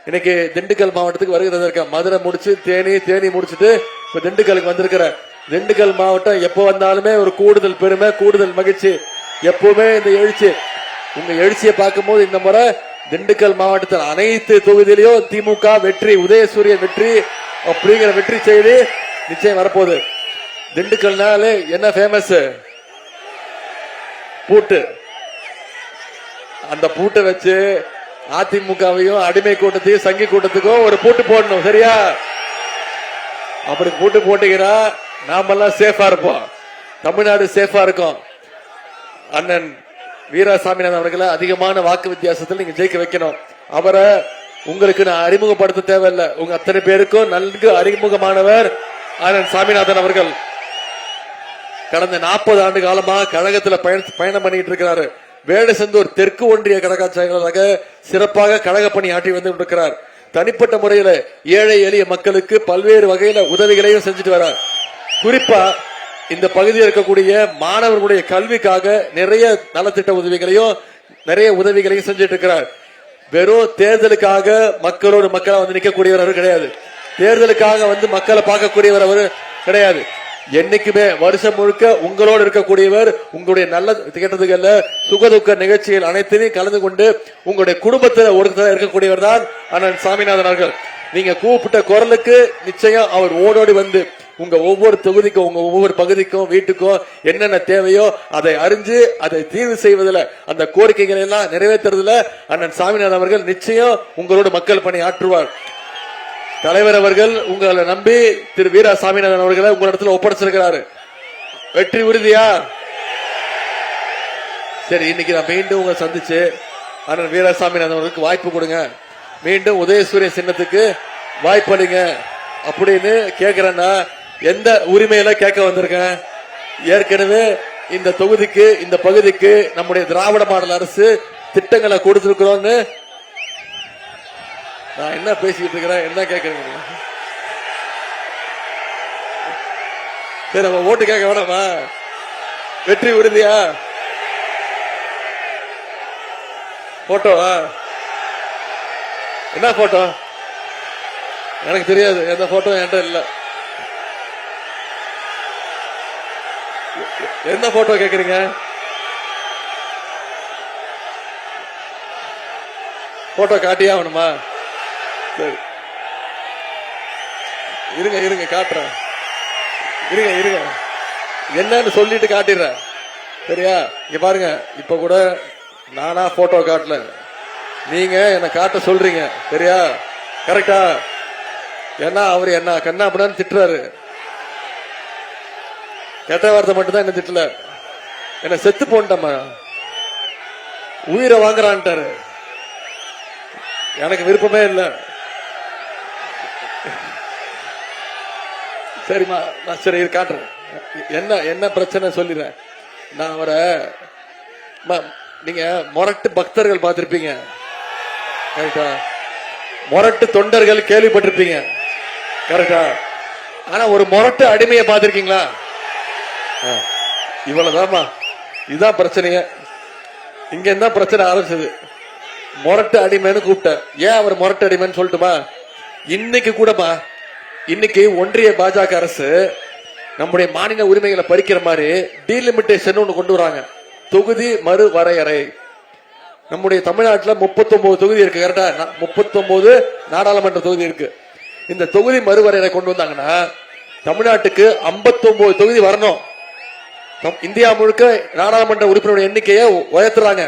இன்னைக்கு திண்டுக்கல் மாவட்டத்துக்கு வருகிறது இருக்க. மதுரை முடிச்சு தேனி முடிச்சுட்டு இப்ப திண்டுக்கலுக்கு வந்திருக்கிற. திண்டுக்கல் மாவட்டம் எப்போ வந்தாலுமே ஒரு கூடுதல் பெருமை, கூடுதல் மகிழ்ச்சி. எப்பவுமே இந்த எழுச்சி, உங்க எழுச்சியை பார்க்கும் போது இந்த முறை திண்டுக்கல் மாவட்டத்தில் அனைத்து தொகுதியிலையும் திமுக வெற்றி, உதயசூரியன் வெற்றி அப்படிங்கிற வெற்றி செய்தி நிச்சயம் வரப்போகுது. திண்டுக்கல்னாலே என்ன ஃபேமஸ்? பூட்டு. அந்த பூட்டை வச்சு அதிமுகவையும் அடிமை கூட்டத்தையும் சங்கி கூட்டத்துக்கும் ஒரு பூட்டு போடணும். சரியா? அப்படி பூட்டு போட்டீங்கன்னா நாமெல்லாம் சேஃபா இருப்போம், தமிழ்நாடு சேஃபா இருக்கும். அண்ணன் வீராசாமிநாதன் அவர்களை அதிகமான வாக்கு வித்தியாசத்தில் நீங்க ஜெயிக்க வைக்கணும். அவரை உங்களுக்கு நான் அறிமுகப்படுத்த தேவையில்லை, உங்க அத்தனை பேருக்கும் நன்கு அறிமுகமானவர் அண்ணன் சாமிநாதன் அவர்கள். கடந்த 40 ஆண்டு காலமா கழகத்தில் பயணம் பண்ணிட்டு இருக்கிறாரு. வேடசந்தூர் தெற்கு ஒன்றிய கழக செயலாளராக சிறப்பாக கழக பணி ஆற்றி வந்து கொண்டிருக்கிறார். தனிப்பட்ட முறையில் ஏழை எளிய மக்களுக்கு பல்வேறு வகையில உதவிகளையும் செஞ்சுட்டு வரார். குறிப்பா இந்த பகுதியில் இருக்கக்கூடிய மாணவர்களுடைய கல்விக்காக நிறைய நலத்திட்ட உதவிகளையும் நிறைய உதவிகளையும் செஞ்சுட்டு இருக்கிறார். வெறும் தேர்தலுக்காக மக்களோடு மக்களா வந்து நிற்கக்கூடியவர் அவர் கிடையாது. தேர்தலுக்காக வந்து மக்களை பார்க்கக்கூடியவர் அவர் கிடையாது. என்னைக்குமே வருஷம் முழுக்க உங்களோடு இருக்கக்கூடியவர். உங்களுடைய நல்ல கேட்டதுகள்ல சுகதுக்க நிகழ்ச்சிகள் அனைத்திலையும் கலந்து கொண்டு உங்களுடைய குடும்பத்தில் ஒருத்தர் இருக்கக்கூடியவர் தான் அண்ணன் சாமிநாதன் அவர்கள். நீங்க கூப்பிட்ட குரலுக்கு நிச்சயம் அவர் ஓடோடி வந்து உங்க ஒவ்வொரு தொகுதிக்கும், உங்க ஒவ்வொரு பகுதிக்கும், வீட்டுக்கும் என்னென்ன தேவையோ அதை அறிஞ்சு அதை தீர்வு செய்வதில், அந்த கோரிக்கைகளை எல்லாம் நிறைவேற்றுறதுல அண்ணன் சாமிநாதன் அவர்கள் நிச்சயம் உங்களோட மக்கள் பணி ஆற்றுவார். தலைவர் அவர்கள் உங்களை நம்பி திரு வீரா சாமிநாதன் அவர்களை உங்களிடத்தில் ஒப்படைச்சிருக்கிறாரு. வெற்றி உறுதியா? சரி, இன்னைக்கு நான் மீண்டும் உங்களை சந்திச்சு அண்ணன் வீரா சாமிநாதன் அவர்களுக்கு வாய்ப்பு கொடுங்க, மீண்டும் உதயசூரிய சின்னத்துக்கு வாய்ப்பளிங்க அப்படின்னு கேட்கிறேன்னா எந்த உரிமையில கேட்க வந்திருக்கேன்? ஏற்கனவே இந்த தொகுதிக்கு, இந்த பகுதிக்கு நம்முடைய திராவிட மாடல் அரசு திட்டங்களை கொடுத்திருக்கிறோம்னு நான் என்ன பேசிக்கிட்டு இருக்கிறேன், என்ன கேட்கறீங்க? சரி, நம்ம ஓட்டு கேட்க வேணாமா? வெற்றி உறுதியா? போட்டோவா? என்ன போட்டோ? எனக்கு தெரியாது, எந்த போட்டோ என்கிட்ட இல்ல. என்ன போட்டோ கேக்குறீங்க? போட்டோ காட்டியே ஆகணுமா? சரி, இருங்க காட்டுறேன். இருங்க என்னன்னு சொல்லிட்டு காட்டிடுறேன். சரியா? இங்க பாருங்க, இப்ப கூட நானா போட்டோ காட்டல, நீங்க என்ன காட்ட சொல்றீங்க. சரியா? கரெக்டா? ஏன்னா அவரு என்ன கண்ணா அப்படின்னு திட்டுறாரு. கெட்ட வார்த்தை மட்டும்தான் என்ன திட்டல, என்ன செத்து போன்ட்டம்மா, உயிரை வாங்குறான்ட்டாரு. எனக்கு விருப்பமே இல்லை. சரிம்மா, நான் சரி காட்டுறேன். என்ன பிரச்சனை சொல்லிடுறேன். நான் அவரை, நீங்க மொரட்டு பக்தர்கள் பார்த்திருப்பீங்க, கரெக்டா? மொரட்டு தொண்டர்கள் கேள்விப்பட்டிருப்பீங்க, கரெக்டா? ஆனா ஒரு மொரட்டு அடிமையை பார்த்திருக்கீங்களா? இவ்வளவுதான்மா, இதுதான் பிரச்சனைய. இங்க என்ன பிரச்சனை ஆரம்பிச்சது? மொரட்டு அடிமைன்னு கூப்பிட்டேன். ஏன் அவர் மொரட்டு அடிமைன்னு சொல்லட்டுமா? இன்னைக்கு கூடமா, இன்னைக்கு ஒன்றிய பாஜக அரசு நம்முடைய மாநில உரிமைகளை பறிக்கிற மாதிரி டீலிமிட்டேஷன் ஒண்ணு கொண்டு வராங்க. தொகுதி மறு வரையறை. நம்முடைய தமிழ்நாட்டில் 39 தொகுதி இருக்கு, கரெக்டா? 39 நாடாளுமன்ற தொகுதி இருக்கு. இந்த தொகுதி மறுவரையறை கொண்டு வந்தாங்கன்னா தமிழ்நாட்டுக்கு 59 தொகுதி வரணும். இந்தியா முழுக்க நாடாளுமன்ற உறுப்பினருடைய எண்ணிக்கையை உயர்த்துறாங்க.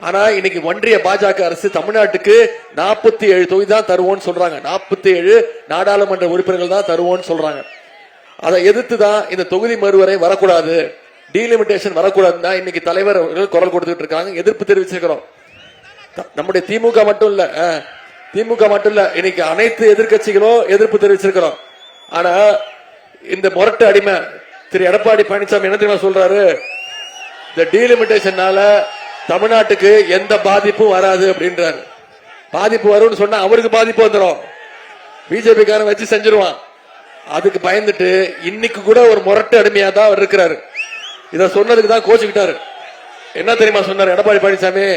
ஆனா இன்னைக்கு ஒன்றிய பாஜக அரசு தமிழ்நாட்டுக்கு 47 தொகுதி தான் தருவோம்னு சொல்றாங்க. 47 நாடாளுமன்ற உறுப்பினர்கள் தான் தருவோம்னு சொல்றாங்க. அதை எதிர்த்து தான் இந்த தொகுதி மறுவரை வரக்கூடாது, டீலிமிட்டேஷன் வரக்கூடாதுன்னா இன்னைக்கு தலைவர் குரல் கொடுத்துட்டு இருக்காங்க, எதிர்ப்பு தெரிவிச்சிருக்கிறோம். நம்முடைய திமுக மட்டும் இல்ல, இன்னைக்கு அனைத்து எதிர்கட்சிகளும் எதிர்ப்பு தெரிவிச்சிருக்கிறோம். ஆனா இந்த மொரட்டு அடிமை திரு எடப்பாடி பழனிசாமி என்ன தெரியுமா சொல்றாரு? இந்த டீலிமிட்டேஷனால தமிழ்நாட்டுக்கு எந்த பாதிப்பும் வராது அப்படின்றாரு. பாதிப்பு வரும்னு சொன்னா அவருக்கு பாதிப்பு வந்துடும், பிஜேபி காரன் வச்சு செஞ்சிருவான். அதுக்கு பயந்துட்டு இன்னைக்கு கூட ஒரு மொரட்டு அடிமையா தான் அவர் இருக்கிறாரு. இத சொன்னதுக்கு தான் கோச்சுக்கிட்டாரு. என்ன தெரியுமா சொன்னார் எடப்பாடி பழனிசாமி?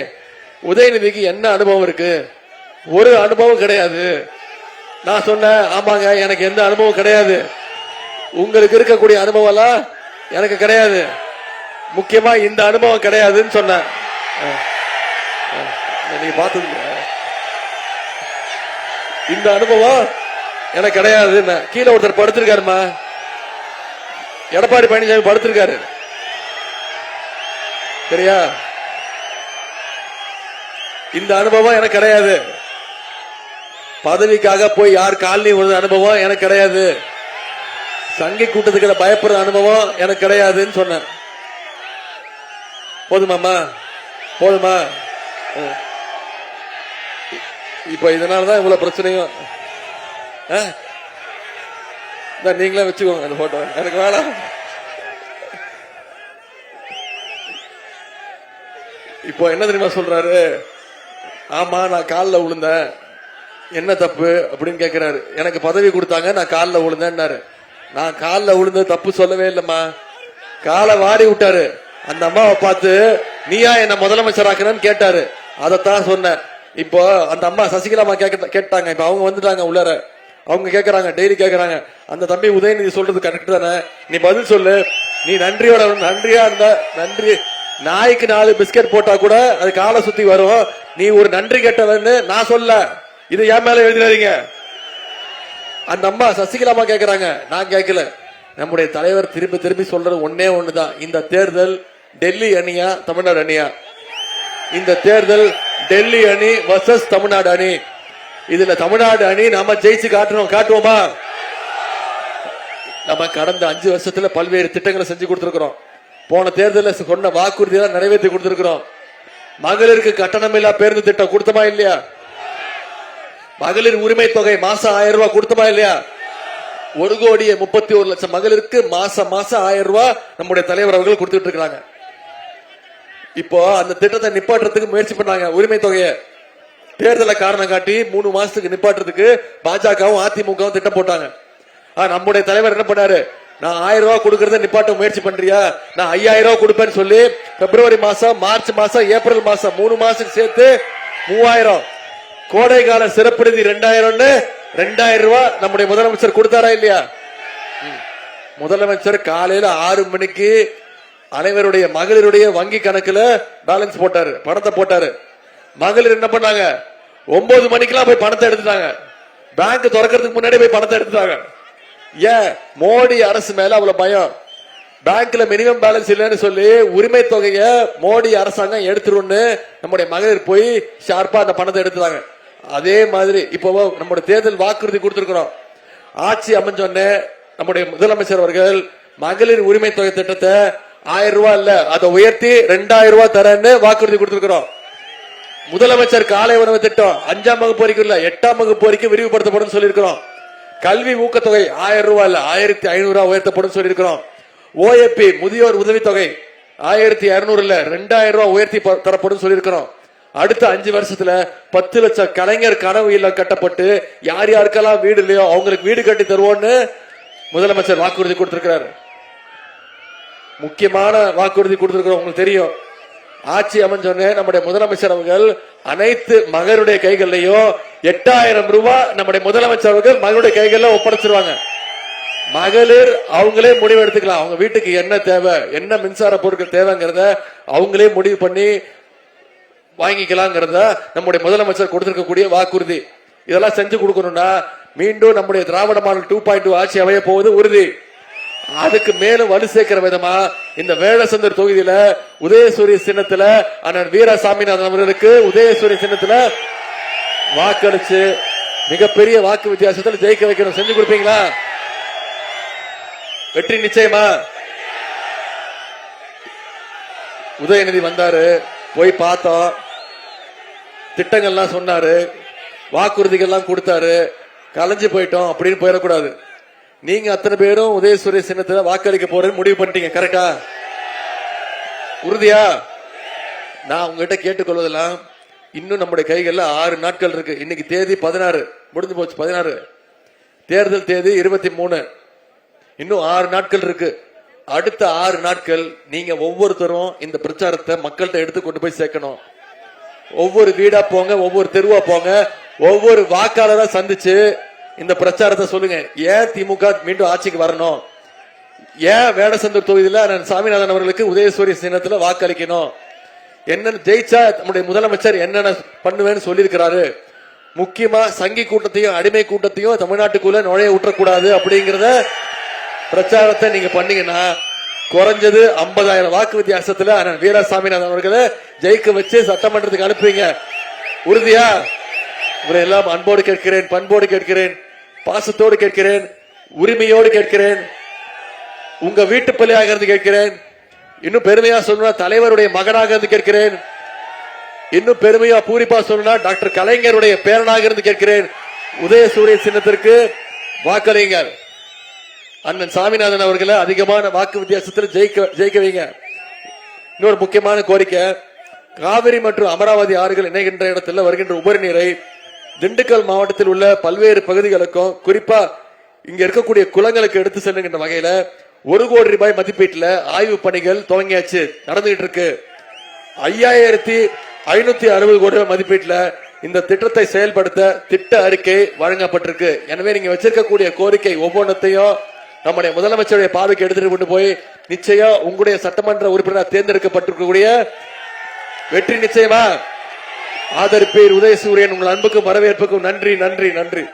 உதயநிதிக்கு என்ன அனுபவம் இருக்கு, ஒரு அனுபவம் கிடையாது. நான் சொன்னேன், ஆமாங்க எனக்கு எந்த அனுபவம் கிடையாது, உங்களுக்கு இருக்கக்கூடிய அனுபவம் எல்லாம் எனக்கு கிடையாது, முக்கியமா இந்த அனுபவம் கிடையாதுன்னு சொன்னேன். நீங்க பாத்துங்க, இந்த அனுபவம் எனக்கு கிடையாது. கீழே ஒருத்தர் படுத்திருக்காருமா, எடப்பாடி பழனிசாமி படுத்திருக்காரு, சரியா? இந்த அனுபவம் எனக்கு கிடையாது. பதவிக்காக போய் யார் காலனி விழுந்த அனுபவம் எனக்கு கிடையாது. சங்கி கூட்டத்துக்கு பயப்படுற அனுபவம் எனக்கு கிடையாதுன்னு சொன்னேன். போதுமாமா? போதுமா? இப்ப இதனாலதான் இவ்வளவு பிரச்சனையும். நீங்களே வச்சுக்கோங்க அந்த போட்டோ, எனக்கு வேணாம். இப்போ என்ன தெரியுமா சொல்றாரு? ஆமா நான் காலில் விழுந்தேன், என்ன தப்பு அப்படின்னு கேட்கிறாரு. எனக்கு பதவி கொடுத்தாங்க, நான் காலில் விழுந்தேன்னாரு. நான் காலில் விழுந்தது தப்பு சொல்லவே இல்லம்மா, காலை வாரி விட்டாரு. அந்த அம்மாவை பார்த்து நீயா என்ன முதலமைச்சர் ஆக்குறன்னு கேட்டாரு, அதைத்தான் சொன்னேன். இப்போ அந்த அம்மா சசிகலாமா கேட்டாங்க, இப்ப அவங்க வந்துட்டாங்க உள்ளார, அவங்க கேட்கறாங்க, டெய்லி கேட்கறாங்க, அந்த தம்பி உதயநிதி சொல்றது கரெக்ட் தானே, நீ பதில் சொல்லு, நீ நன்றியோட நன்றியா இருந்தா நன்றி, நாய்க்கு 4 பிஸ்கட் போட்டா கூட அது காலை சுத்தி வரும், நீ ஒரு நன்றி கேட்டவன்னு நான் சொல்ல, இது என் மேல எழுதினாதீங்க. அந்த அம்மா சசிகலாமா கேட்கறாங்க, நான் கேட்கல. நம்முடைய தலைவர் திரும்பி திரும்பி சொல்றது ஒன்னே ஒண்ணுதான், இந்த தேர்தல் டெல்லி அணியா தமிழ்நாடு அணியா? இந்த தேர்தல் டெல்லி அணி வர்சஸ் தமிழ்நாடு அணி. இதுல தமிழ்நாடு அணி நாம ஜெயிச்சு காட்டுவோமா? நம்ம கடந்த 5 வருஷத்துல பல்வேறு திட்டங்களை செஞ்சு கொடுத்திருக்கிறோம். போன தேர்தலில் சொன்ன வாக்குறுதியெல்லாம் நிறைவேற்றி கொடுத்திருக்கிறோம். மகளிருக்கு கட்டணமில்லா பேருந்து திட்டம் கொடுத்தமா இல்லையா? மகளிர் உரிமை தொகை மாசம் 1000 ரூபாய் கொடுத்தமா இல்லையா? 1,31,00,000 மகளிருக்கு மாசம் 1000 ரூபாய் நம்முடைய தலைவர் அவர்கள் கொடுத்துட்டு இருக்காங்க. இப்போ அந்த திட்டத்தை நிப்பாட்டுறதுக்கு முயற்சி பண்ணாங்க. உரிமை தொகையை தேர்தலை காரணம் காட்டி 3 மாசத்துக்கு நிப்பாட்டுறதுக்கு பாஜகவும் அதிமுகவும் திட்டம் போட்டாங்க. நம்முடைய தலைவர் என்ன பண்ணாரு? நான் 1000 ரூபாய் கொடுக்கறத நிப்பாட்ட முயற்சி பண்றியா, நான் 5000 ரூபாய் கொடுப்பேன்னு சொல்லி பிப்ரவரி மாசம், மார்ச் மாசம், ஏப்ரல் மாசம் 3 மாசத்துக்கு சேர்த்து 3000 கோடை கால சிறப்பு நிதி 2000 ரூபாய் நம்முடைய முதலமைச்சர் கொடுத்தாரா இல்லையா? முதலமைச்சர் காலையில 6 மணிக்கு அனைவருடைய மகளிருடைய வங்கி கணக்குல பேலன்ஸ் போட்டாரு, பணத்தை போட்டாரு. மகளிர் என்ன பண்ணாங்க? 9 மணிக்கெல்லாம் போய் பணத்தை எடுத்துட்டாங்க. பேங்க் திறக்கிறதுக்கு முன்னாடி போய் பணத்தை எடுத்துட்டாங்க. ஏன்? மோடி அரசு மேல அவ்வளவு பயம். பேங்க்ல மினிமம் பேலன்ஸ் இல்லைன்னு சொல்லி உரிமை தொகையை மோடி அரசாங்கம் எடுத்துருன்னு நம்முடைய மகளிர் போய் ஷார்ப்பா அந்த பணத்தை எடுத்துட்டாங்க. அதே மாதிரி இப்போ நம்முடைய தேர்தல் வாக்குறுதி கொடுத்திருக்கிறோம். ஆட்சி அமைஞ்சோன்னு நம்முடைய முதலமைச்சர் அவர்கள் மகளிர் உரிமை தொகை திட்டத்தை 1000 ரூபாய் இல்ல, அதை உயர்த்தி 2000 ரூபாய் தரேன்னு வாக்குறுதி கொடுத்திருக்கிறோம். முதலமைச்சர் காலை உணவு திட்டம் 5ஆம் வகுப்பு வரைக்கும் இல்ல, 8ஆம் வகுப்பு வரைக்கும் விரிவுபடுத்தப்படும் சொல்லியிருக்கிறோம். கல்வி ஊக்கத்தொகை 1000 ரூபாய் இல்ல, 1500 ரூபாய் உயர்த்தப்படும் சொல்லியிருக்கிறோம். ஓஏபி முதியோர் உதவித்தொகை 1200 இல்ல, 2000 ரூபாய் உயர்த்தி தரப்படும் சொல்லியிருக்கிறோம். அடுத்த 5 வருஷத்துல 10 லட்சம் கலைஞர் கனவு இல்லம் கட்டப்பட்டு யார் யாருக்கெல்லாம் வீடு இல்லையோ அவங்களுக்கு வீடு கட்டி தருவோம்னு முதலமைச்சர் வாக்குறுதி கொடுத்திருக்கிறார். முக்கியமான வாக்குறுதி கொடுத்திருக்கிறோம். உங்களுக்கு தெரியும், ஆட்சி அமைஞ்சோன்னு நம்முடைய முதலமைச்சர் அவர்கள் அனைத்து மகளுடைய கைகள்லயும் 8000 ரூபாய் நம்முடைய முதலமைச்சர் அவர்கள் மகளுடைய கைகள்ல ஒப்படைச்சிருவாங்க. மகளிர் அவங்களே முடிவு எடுத்துக்கலாம், அவங்க வீட்டுக்கு என்ன தேவை, என்ன மின்சார பொருட்கள் தேவைங்கிறத அவங்களே முடிவு பண்ணி வாங்கிக்கலாங்கிறத நம்முடைய முதலமைச்சர் கொடுத்திருக்கக்கூடிய வாக்குறுதி. இதெல்லாம் செஞ்சு கொடுக்கணும்னா மீண்டும் நம்முடைய திராவிட மாடல் 2.2 ஆட்சி அமைய போவது உறுதி. அதுக்கு மேலும் வலு சேர்க்கிற விதமா இந்த வேடசந்தர் தொகுதியில உதயசூரிய சின்னத்துல அண்ணன் வீர சாமிநாதன் அவர்களுக்கு உதயசூரிய சின்னத்துல வாக்களிச்சு மிகப்பெரிய வாக்கு வித்தியாசத்தில் ஜெயிக்க வைக்கணும். செஞ்சு கொடுப்பீங்களா? வெற்றி நிச்சயமா? உதயநிதி வந்தாரு, போய் பார்த்தோம், திட்டங்கள்லாம் சொன்னாரு, வாக்குறுதிகள்லாம் கொடுத்தாரு, கலைஞ்சு போயிட்டோம் அப்படின்னு போயிடக்கூடாது. நீங்க அத்தனை பேரும் உதயசூரிய சின்னத்துல வாக்களிக்க போறேன்னு முடிவு பண்ணிட்டீங்க, கரெக்டா? உறுதியா? நான் உங்ககிட்ட கேட்டுக்கொள்வதெல்லாம், இன்னும் நம்முடைய கைகள்ல 6 நாட்கள் இருக்கு. இன்னைக்கு தேதி 16 முடிஞ்சு போச்சு, 16. தேர்தல் தேதி 23. இன்னும் 6 நாட்கள் இருக்கு. அடுத்த 6 நாட்கள் நீங்க ஒவ்வொருத்தரும் இந்த பிரச்சாரத்தை மக்கள்கிட்ட எடுத்து கொண்டு போய் சேர்க்கணும். ஒவ்வொரு வீடா போங்க, ஒவ்வொரு தெருவா போங்க, ஒவ்வொரு வாக்காளரா சந்திச்சு இந்த பிரச்சாரத்தை சொல்லுங்க. ஏன் திமுக மீண்டும் ஆட்சிக்கு வரணும், ஏன் வேடசந்தூர் தொகுதியில் சாமிநாதன் அவர்களுக்கு உதயசூரிய சின்னத்துல வாக்களிக்கணும், என்னன்னு ஜெயிச்சா நம்முடைய முதலமைச்சர் என்னென்ன பண்ணுவேன்னு சொல்லியிருக்கிறாரு, முக்கியமா சங்கி கூட்டத்தையும் அடிமை கூட்டத்தையும் தமிழ்நாட்டுக்குள்ள நுழைய விட்டுறக்கூடாது அப்படிங்கறத பிரச்சாரத்தை நீங்க பண்ணீங்கன்னா குறைஞ்சது 50,000 வாக்கு வித்தியாசத்துல வீரசாமிநாதன் அவர்களை ஜெயிக்க வச்சு சட்டமன்றத்துக்கு அனுப்புவீங்க. உறுதியா? இவரையெல்லாம் அன்போடு கேட்கிறேன், பண்போடு கேட்கிறேன், பாசத்தோடு கேட்கிறேன், உரிமையோடு கேட்கிறேன், உங்க வீட்டு பிள்ளையாக இருந்து கேட்கிறேன், இன்னும் பெருமையா சொன்னா தலைவருடைய மகனாக இருந்து கேட்கிறேன், இன்னும் பெருமையா பூரிப்பா சொன்னா டாக்டர் கலைஞருடைய பேரனாக இருந்து கேட்கிறேன். உதயசூரிய சின்னத்திற்கு வாக்களியுங்கள். அண்ணன் சாமிநாதன் அவர்களை அதிகமான வாக்கு வித்தியாசத்தில் ஜெயிக்க வைங்க. இன்னொரு முக்கியமான கோரிக்கை, காவிரி மற்றும் அமராவதி ஆறுகள் இணைகின்ற இடத்துல வருகின்ற உபரி நீரை திண்டுக்கல் மாவட்டத்தில் உள்ள பல்வேறு பகுதிகளுக்கும் குறிப்பா இங்க இருக்கக்கூடிய குளங்களுக்கு எடுத்து செல்லுகின்ற வகையில 1 கோடி ரூபாய் மதிப்பீட்டில் ஆய்வு பணிகள் துவங்கியாச்சு, நடந்துகிட்டு இருக்கு. 5,560 கோடி ரூபாய் மதிப்பீட்டில் இந்த திட்டத்தை செயல்படுத்த திட்ட அறிக்கை வழங்கப்பட்டிருக்கு. எனவே நீங்க வச்சிருக்கக்கூடிய கோரிக்கை ஒவ்வொன்றத்தையும் நம்முடைய முதலமைச்சருடைய பார்வைக்கு எடுத்துட்டு கொண்டு போய் நிச்சயம் உங்களுடைய சட்டமன்ற உறுப்பினர் தேர்ந்தெடுக்கப்பட்டிருக்கக்கூடிய வெற்றி நிச்சயமா ஆதரிப்பீர். உதயசூரியன், உங்கள் அன்புக்கும் வரவேற்புக்கும் நன்றி நன்றி நன்றி.